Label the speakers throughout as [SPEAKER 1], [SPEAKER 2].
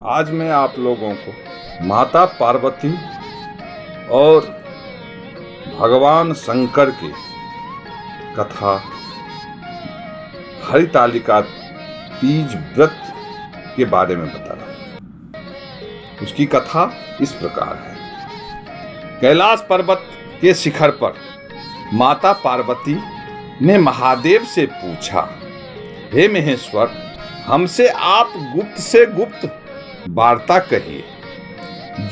[SPEAKER 1] आज मैं आप लोगों को माता पार्वती और भगवान शंकर की कथा हरितालिका तीज व्रत के बारे में बता रहा हूँ। उसकी कथा इस प्रकार है। कैलाश पर्वत के शिखर पर माता पार्वती ने महादेव से पूछा, हे महेश्वर, हमसे आप गुप्त से गुप्त वार्ता कहिए,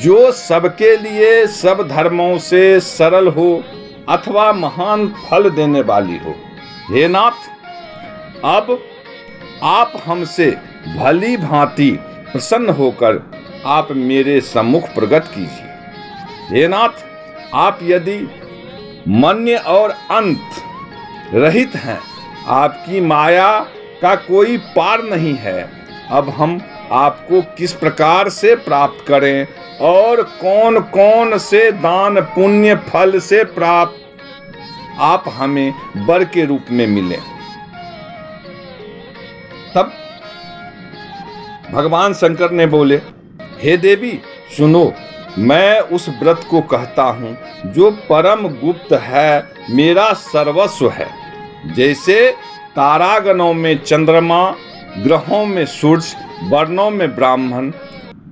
[SPEAKER 1] जो सबके लिए सब धर्मों से सरल हो अथवा महान फल देने वाली हो। हे नाथ, अब आप हमसे भली भांति प्रसन्न होकर आप मेरे सम्मुख प्रकट कीजिए। हे नाथ, आप यदि मन्य और अंत रहित हैं, आपकी माया का कोई पार नहीं है। अब हम आपको किस प्रकार से प्राप्त करें और कौन कौन से दान पुण्य फल से प्राप्त आप हमें वर के रूप में मिले। तब भगवान शंकर ने बोले, हे देवी सुनो, मैं उस व्रत को कहता हूँ जो परम गुप्त है, मेरा सर्वस्व है। जैसे तारागणों में चंद्रमा, ग्रहों में सूर्य, वर्णों में ब्राह्मण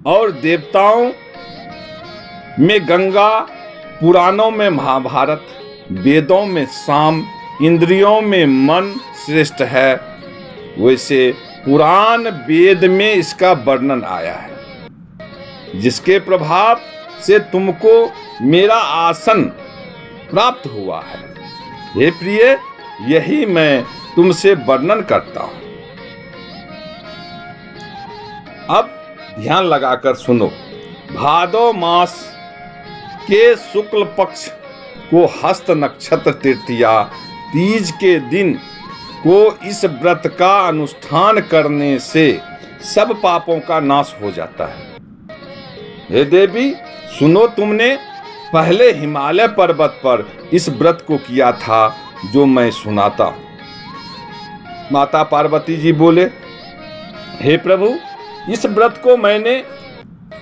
[SPEAKER 1] और देवताओं में गंगा, पुराणों में महाभारत, वेदों में साम, इंद्रियों में मन श्रेष्ठ है, वैसे पुराण वेद में इसका वर्णन आया है। जिसके प्रभाव से तुमको मेरा आसन प्राप्त हुआ है। हे प्रिय, यही मैं तुमसे वर्णन करता हूं। अब ध्यान लगाकर सुनो। भादो मास के शुक्ल पक्ष को हस्त नक्षत्र तृतीया तीज के दिन को इस व्रत का अनुष्ठान करने से सब पापों का नाश हो जाता है। हे देवी सुनो, तुमने पहले हिमालय पर्वत पर इस व्रत को किया था जो मैं सुनाता हूं। माता पार्वती जी बोले, हे प्रभु, इस व्रत को मैंने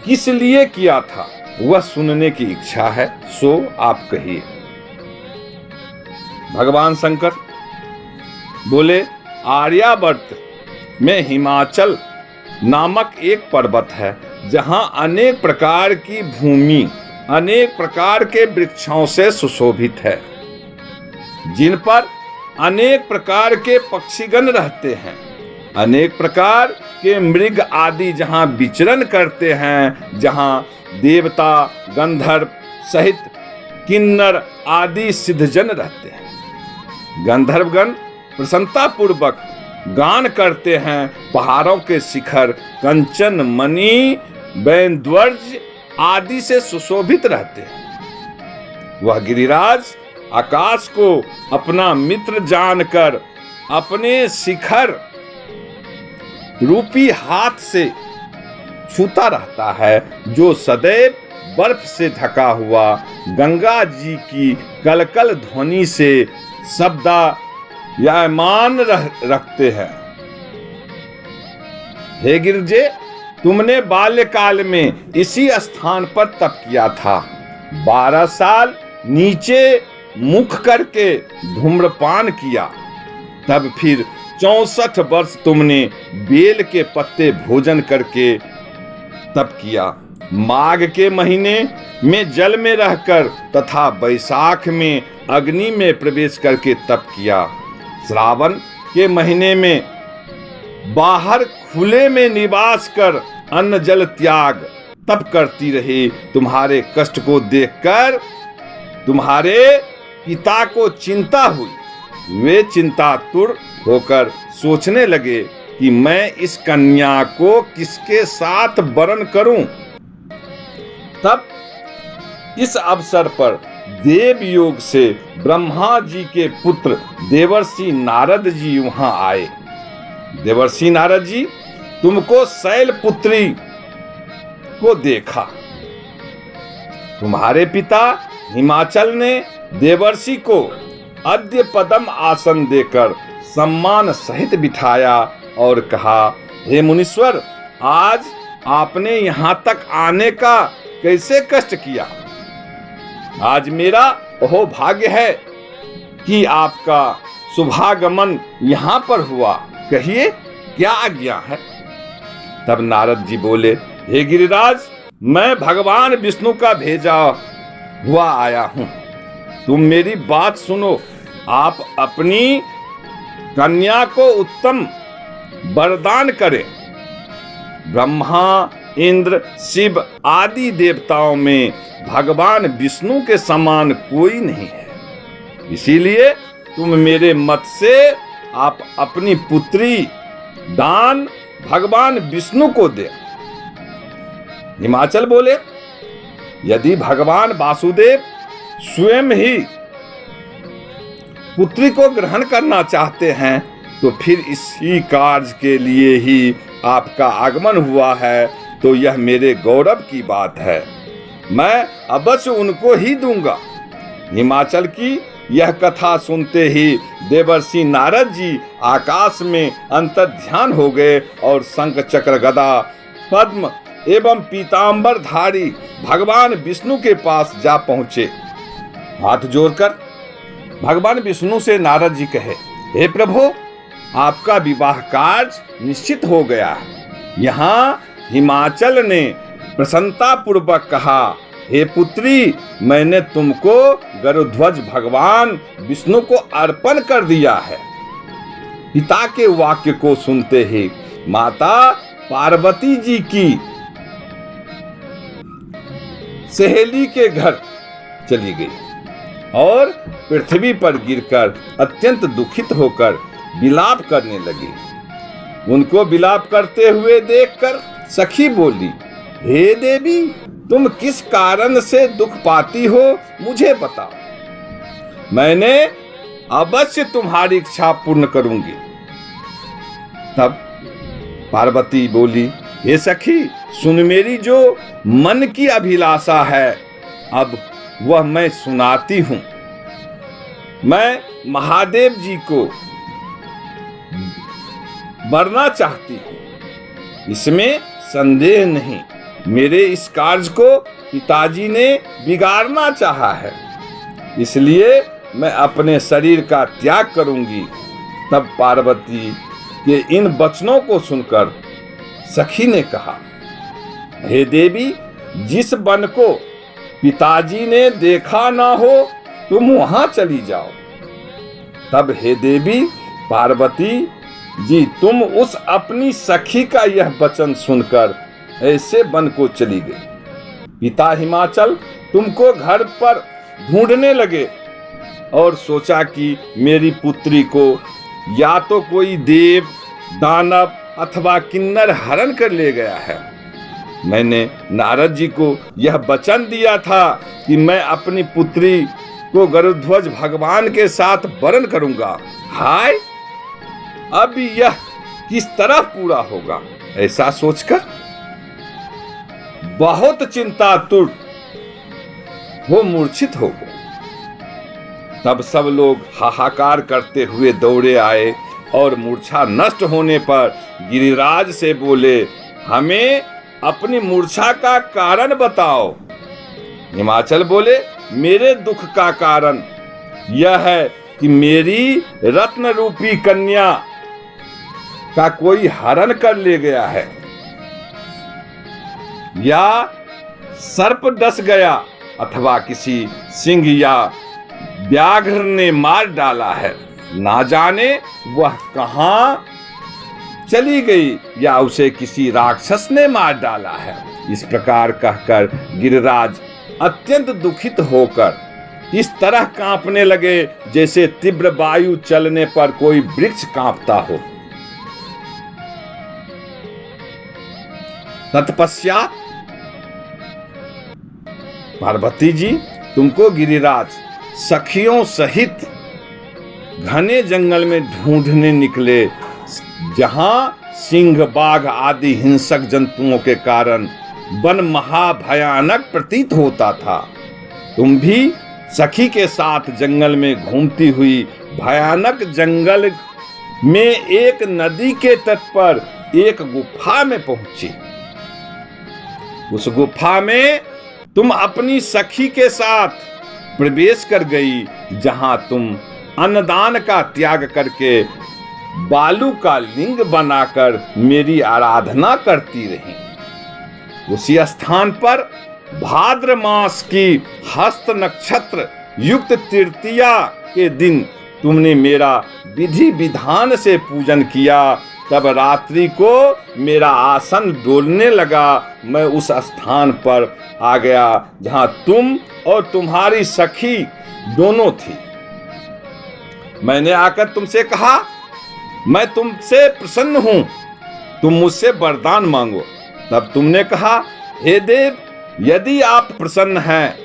[SPEAKER 1] किस लिए किया था वह सुनने की इच्छा है, सो आप कहिए। भगवान शंकर बोले, आर्यावर्त में हिमाचल नामक एक पर्वत है, जहां अनेक प्रकार की भूमि अनेक प्रकार के वृक्षों से सुशोभित है, जिन पर अनेक प्रकार के पक्षीगण रहते हैं। अनेक प्रकार के मृग आदि जहां विचरण करते हैं, जहां देवता, गंधर्व सहित किन्नर आदि सिद्धजन रहते हैं। गंधर्वगण प्रसन्नता पूर्वक गान करते हैं। पहाड़ों के शिखर कंचन, मणि, वैनध्वज आदि से सुशोभित रहते हैं। वह गिरिराज आकाश को अपना मित्र जानकर अपने शिखर रूपी हाथ से छूता रहता है, जो सदैव बर्फ से ढका हुआ गंगा जी की कलकल ध्वनि से शब्दायमान रखते हैं। हे गिरजे, तुमने बाल्यकाल में इसी स्थान पर तप किया था। 12 साल नीचे मुख करके धूम्रपान किया, तब फिर 64 वर्ष तुमने बेल के पत्ते भोजन करके तप किया। माघ के महीने में जल में रहकर तथा बैसाख में अग्नि में प्रवेश करके तप किया। श्रावण के महीने में बाहर खुले में निवास कर अन्न जल त्याग तप करती रही। तुम्हारे कष्ट को देखकर तुम्हारे पिता को चिंता हुई। वे चिंतातुर होकर सोचने लगे कि मैं इस कन्या को किसके साथ वरण करूं। तब इस अवसर पर देव योग से ब्रह्मा जी के पुत्र देवर्षि नारद जी वहां आए। देवर्षि नारद जी, तुमको शैलपुत्री को देखा। तुम्हारे पिता हिमाचल ने देवर्षि को अद्य पदम आसन देकर सम्मान सहित बिठाया और कहा, हे मुनीश्वर, आज आपने यहां तक आने का कैसे कष्ट किया। आज मेरा ओहो भाग्य है कि आपका शुभागमन यहां पर हुआ। कहिए क्या आज्ञा है। तब नारद जी बोले, हे गिरिराज, मैं भगवान विष्णु का भेजा हुआ आया हूं। तुम मेरी बात सुनो। आप अपनी कन्या को उत्तम वरदान करें। ब्रह्मा, इंद्र, शिव आदि देवताओं में भगवान विष्णु के समान कोई नहीं है। इसीलिए तुम मेरे मत से आप अपनी पुत्री दान भगवान विष्णु को दे। हिमाचल बोले, यदि भगवान वासुदेव स्वयं ही पुत्री को ग्रहण करना चाहते हैं तो फिर इसी कार्य के लिए ही आपका आगमन हुआ है, तो यह मेरे गौरव की बात है। मैं अवश्य उनको ही दूंगा। हिमाचल की यह कथा सुनते ही देवर्षि नारद जी आकाश में अंतर्ध्यान हो गए और शंख चक्र गदा पद्म एवं पीतांबर धारी भगवान विष्णु के पास जा पहुंचे। हाथ जोड़कर भगवान विष्णु से नारद जी कहे, हे प्रभु, आपका विवाह कार्य निश्चित हो गया है। यहाँ हिमाचल ने प्रसन्नता पूर्वक कहा, हे पुत्री, मैंने तुमको गरुध्वज भगवान विष्णु को अर्पण कर दिया है। पिता के वाक्य को सुनते ही माता पार्वती जी की सहेली के घर चली गई और पृथ्वी पर गिरकर अत्यंत दुखित होकर विलाप करने लगी। उनको विलाप करते हुए देखकर सखी बोली, हे देवी, तुम किस कारण से दुख पाती हो, मुझे बताओ। मैंने अवश्य तुम्हारी इच्छा पूर्ण करूंगी। तब पार्वती बोली, हे सखी, सुन, मेरी जो मन की अभिलाषा है अब वह मैं सुनाती हूं। मैं महादेव जी को वरना चाहती हूं, इसमें संदेह नहीं। मेरे इस कार्य को पिताजी ने बिगाड़ना चाहा है, इसलिए मैं अपने शरीर का त्याग करूंगी। तब पार्वती के इन वचनों को सुनकर सखी ने कहा, हे देवी, जिस वन को पिताजी ने देखा ना हो तुम वहां चली जाओ। तब हे देवी पार्वती जी, तुम उस अपनी सखी का यह वचन सुनकर ऐसे वन को चली गई। पिता हिमाचल तुमको घर पर ढूंढने लगे और सोचा कि मेरी पुत्री को या तो कोई देव, दानव अथवा किन्नर हरण कर ले गया है। मैंने नारद जी को यह वचन दिया था कि मैं अपनी पुत्री को गरुध्वज भगवान के साथ वरण करूंगा। हाय, अब यह किस तरह पूरा होगा। ऐसा सोचकर बहुत चिंतातुर वो मूर्छित हो गए। तब सब लोग हाहाकार करते हुए दौड़े आए और मूर्छा नष्ट होने पर गिरिराज से बोले, हमें अपनी मूर्छा का कारण बताओ। हिमाचल बोले, मेरे दुख का कारण यह है कि मेरी रत्न रूपी कन्या का कोई हरण कर ले गया है, या सर्प डस गया अथवा किसी सिंह या व्याघ्र ने मार डाला है। ना जाने वह कहां चली गई या उसे किसी राक्षस ने मार डाला है। इस प्रकार कहकर गिरिराज अत्यंत दुखित होकर इस तरह कांपने लगे जैसे तीव्र वायु चलने पर कोई वृक्ष कांपता हो। तत्पश्चात पार्वती जी तुमको गिरिराज सखियों सहित घने जंगल में ढूंढने निकले, जहां सिंह, बाघ आदि हिंसक जंतुओं के कारण वन महाभयानक प्रतीत होता था। तुम भी सखी के साथ जंगल में घूमती हुई भयानक जंगल में एक नदी के तट पर एक गुफा में पहुंची। उस गुफा में तुम अपनी सखी के साथ प्रवेश कर गई, जहां तुम अन्नदान का त्याग करके बालू का लिंग बनाकर मेरी आराधना करती रही। उसी स्थान पर भाद्र मास की हस्त नक्षत्र युक्त तृतीया के दिन तुमने मेरा विधि विधान से पूजन किया। तब रात्रि को मेरा आसन डोलने लगा। मैं उस स्थान पर आ गया जहां तुम और तुम्हारी सखी दोनों थी। मैंने आकर तुमसे कहा, मैं तुमसे प्रसन्न हूं, तुम मुझसे वरदान मांगो। तब तुमने कहा, हे देव, यदि आप प्रसन्न हैं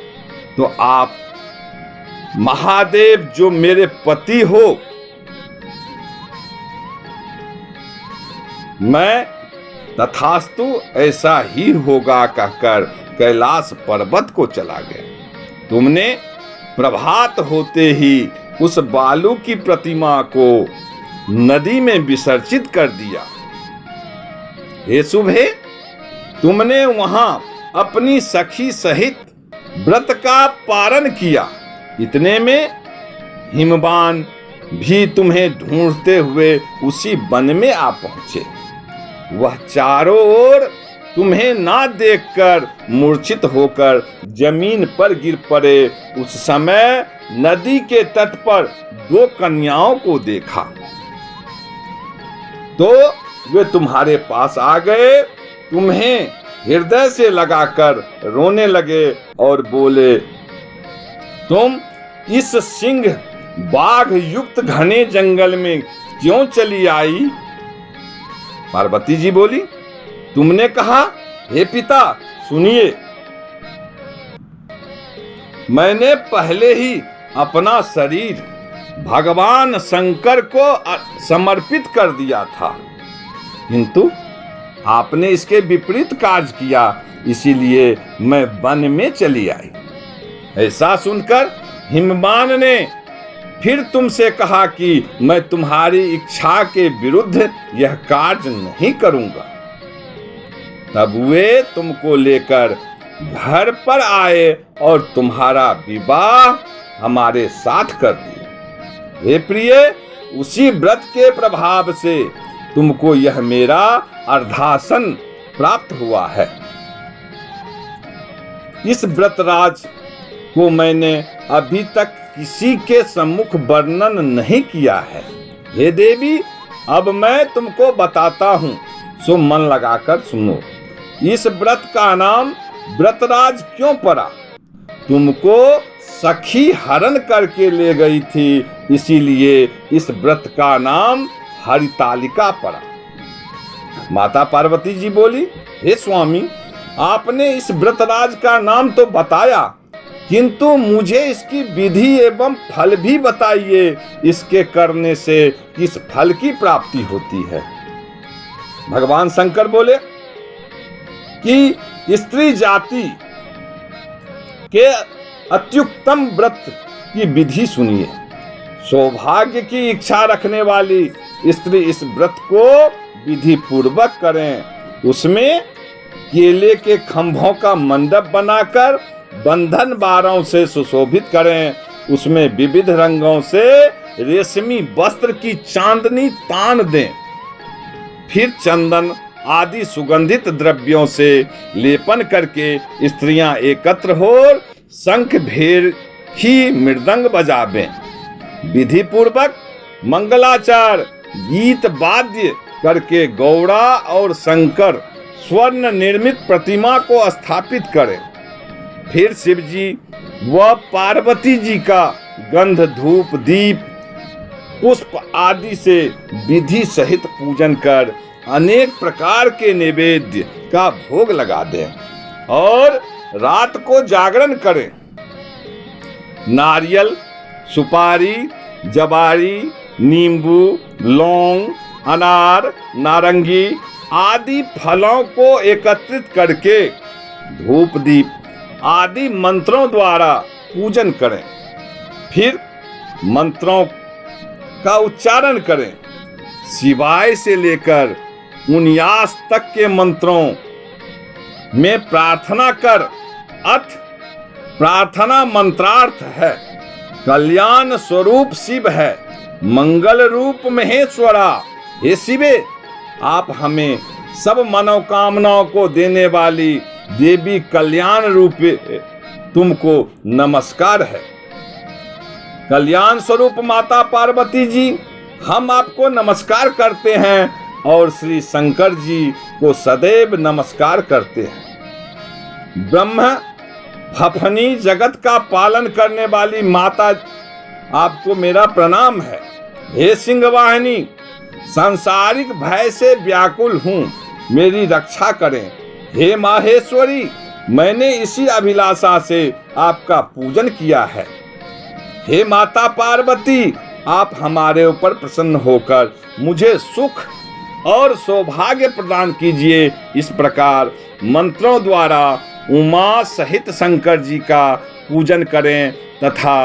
[SPEAKER 1] तो आप महादेव जो मेरे पति हो, मैं तथास्तु ऐसा ही होगा कहकर कैलाश पर्वत को चला गया। तुमने प्रभात होते ही उस बालू की प्रतिमा को नदी में विसर्जित कर दिया। हे शुभे, तुमने वहां अपनी सखी सहित व्रत का पारण किया। इतने में हिमवान भी तुम्हें ढूंढते हुए उसी वन में आ पहुंचे। वह चारों ओर तुम्हें ना देखकर मूर्छित होकर जमीन पर गिर पड़े। उस समय नदी के तट पर दो कन्याओं को देखा तो वे तुम्हारे पास आ गए, तुम्हें हृदय से लगाकर रोने लगे और बोले, तुम इस सिंह बाघ युक्त घने जंगल में क्यों चली आई? पार्वती जी बोली, तुमने कहा, हे पिता सुनिए, मैंने पहले ही अपना शरीर भगवान शंकर को समर्पित कर दिया था, किंतु आपने इसके विपरीत कार्य किया, इसीलिए मैं वन में चली आई। ऐसा सुनकर हिमवान ने फिर तुमसे कहा कि मैं तुम्हारी इच्छा के विरुद्ध यह कार्य नहीं करूंगा। तब वे तुमको लेकर घर पर आए और तुम्हारा विवाह हमारे साथ कर दिया। हे प्रिय, उसी व्रत के प्रभाव से तुमको यह मेरा अर्धासन प्राप्त हुआ है। इस व्रतराज को मैंने अभी तक किसी के सम्मुख वर्णन नहीं किया है। हे देवी, अब मैं तुमको बताता हूँ, सो मन लगाकर सुनो। इस व्रत का नाम व्रतराज क्यों पड़ा? तुमको सखी हरण करके ले गई थी, इसीलिए इस व्रत का नाम हरितालिका पड़ा। माता पार्वती जी बोली, हे स्वामी, आपने इस व्रतराज का नाम तो बताया, किंतु मुझे इसकी विधि एवं फल भी बताइए। इसके करने से किस फल की प्राप्ति होती है? भगवान शंकर बोले कि स्त्री जाति के अत्युत्तम व्रत की विधि सुनिए। सौभाग्य की इच्छा रखने वाली स्त्री इस व्रत को विधि पूर्वक करें। उसमें केले के खंभों का मंडप बनाकर बंधन बारों से सुशोभित करें। उसमें विविध रंगों से रेशमी वस्त्र की चांदनी तान दें। फिर चंदन आदि सुगंधित द्रव्यों से लेपन करके स्त्रियां एकत्र हो शंख भेरी मृदंग बजावें। विधि पूर्वक मंगलाचार गीत वाद्य करके गौड़ा और शंकर स्वर्ण निर्मित प्रतिमा को स्थापित करें। फिर शिव जी व पार्वती जी का गंध धूप दीप पुष्प आदि से विधि सहित पूजन कर अनेक प्रकार के नैवेद्य का भोग लगा दें और रात को जागरण करें। नारियल, सुपारी, जवारी, नींबू, लौंग, अनार, नारंगी आदि फलों को एकत्रित करके धूप दीप आदि मंत्रों द्वारा पूजन करें। फिर मंत्रों का उच्चारण करें। शिवाय से लेकर 49 तक के मंत्रों में प्रार्थना कर। अथ प्रार्थना मंत्रार्थ है, कल्याण स्वरूप शिव है, मंगल रूप महेश्वरा। हे शिवे, आप हमें सब मनोकामनाओं को देने वाली देवी कल्याण रूप तुमको नमस्कार है। कल्याण स्वरूप माता पार्वती जी, हम आपको नमस्कार करते हैं और श्री शंकर जी को सदैव नमस्कार करते हैं। ब्रह्म फफनी जगत का पालन करने वाली माता, आपको मेरा प्रणाम है। हे सिंहवाहिनी, सांसारिक भय से व्याकुल हूँ, मेरी रक्षा करें। हे माहेश्वरी, मैंने इसी अभिलाषा से आपका पूजन किया है। हे माता पार्वती, आप हमारे ऊपर प्रसन्न होकर मुझे सुख और सौभाग्य प्रदान कीजिए। इस प्रकार मंत्रों द्वारा उमा सहित शंकर जी का पूजन करें तथा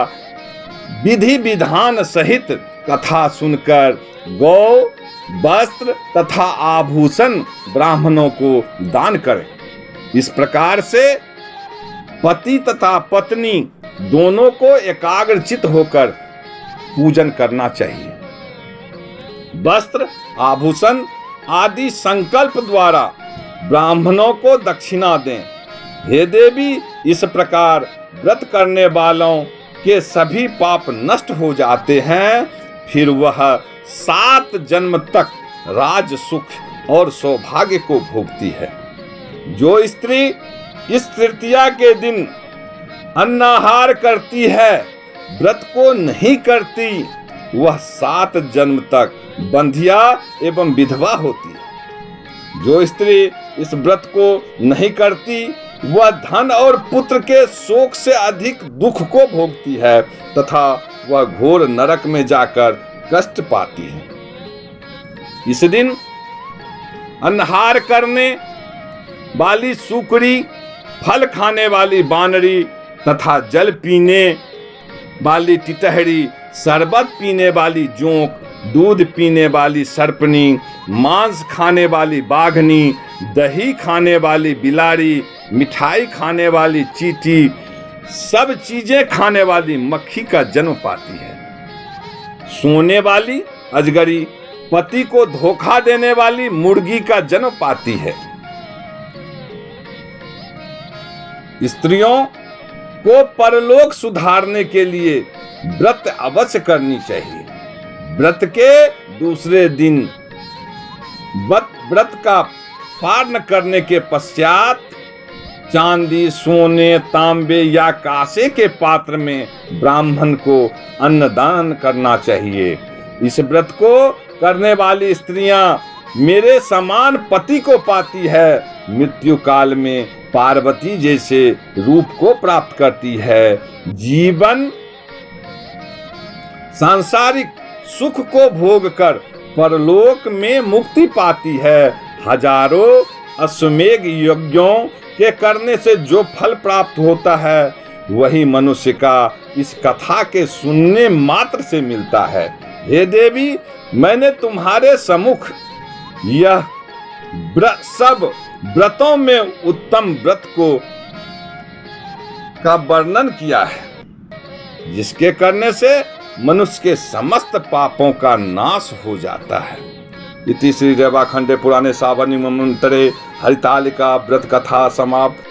[SPEAKER 1] विधि विधान सहित कथा सुनकर गौ, वस्त्र तथा आभूषण ब्राह्मणों को दान करें। इस प्रकार से पति तथा पत्नी दोनों को एकाग्रचित होकर पूजन करना चाहिए। वस्त्र, आभूषण आदि संकल्प द्वारा ब्राह्मणों को दक्षिणा दें। हे देवी, इस प्रकार व्रत करने वालों के सभी पाप नष्ट हो जाते हैं, फिर वह 7 जन्म तक राज सुख और सौभाग्य को भोगती है। जो स्त्री इस तृतीया के दिन अन्नाहार करती है, व्रत को नहीं करती, वह 7 जन्म तक बंधिया एवं विधवा होती है। जो स्त्री इस व्रत को नहीं करती, वह धन और पुत्र के शोक से अधिक दुख को भोगती है तथा वह घोर नरक में जाकर कष्ट पाती है। इस दिन अन्नहार करने वाली सुकड़ी, फल खाने वाली बानरी तथा जल पीने वाली टिटहरी, शरबत पीने वाली जोंक, दूध पीने वाली सर्पनी, मांस खाने वाली बाघनी, दही खाने वाली बिलाड़ी, मिठाई खाने वाली चींटी, सब चीजें खाने वाली मक्खी का जन्म पाती है। सोने वाली अजगरी, पति को धोखा देने वाली मुर्गी का जन्म पाती है। स्त्रियों को परलोक सुधारने के लिए व्रत अवश्य करनी चाहिए। व्रत के दूसरे दिन व्रत का पारण करने के पश्चात चांदी, सोने, तांबे या कांसे के पात्र में ब्राह्मण को अन्नदान करना चाहिए। इस व्रत को करने वाली स्त्रियां मेरे समान पति को पाती है, मृत्यु काल में पार्वती जैसे रूप को प्राप्त करती है, जीवन सांसारिक सुख को भोग कर परलोक में मुक्ति पाती है। हजारों अश्वमेध यज्ञों के करने से जो फल प्राप्त होता है, वही मनुष्य का इस कथा के सुनने मात्र से मिलता है। हे देवी, मैंने तुम्हारे सम्मुख यह सब व्रतों में उत्तम व्रत का वर्णन किया है, जिसके करने से मनुष्य के समस्त पापों का नाश हो जाता है। इति श्री रेवाखंडे पुराणे सावर्णिक मंत्रे हरितालिका व्रत कथा समाप्त।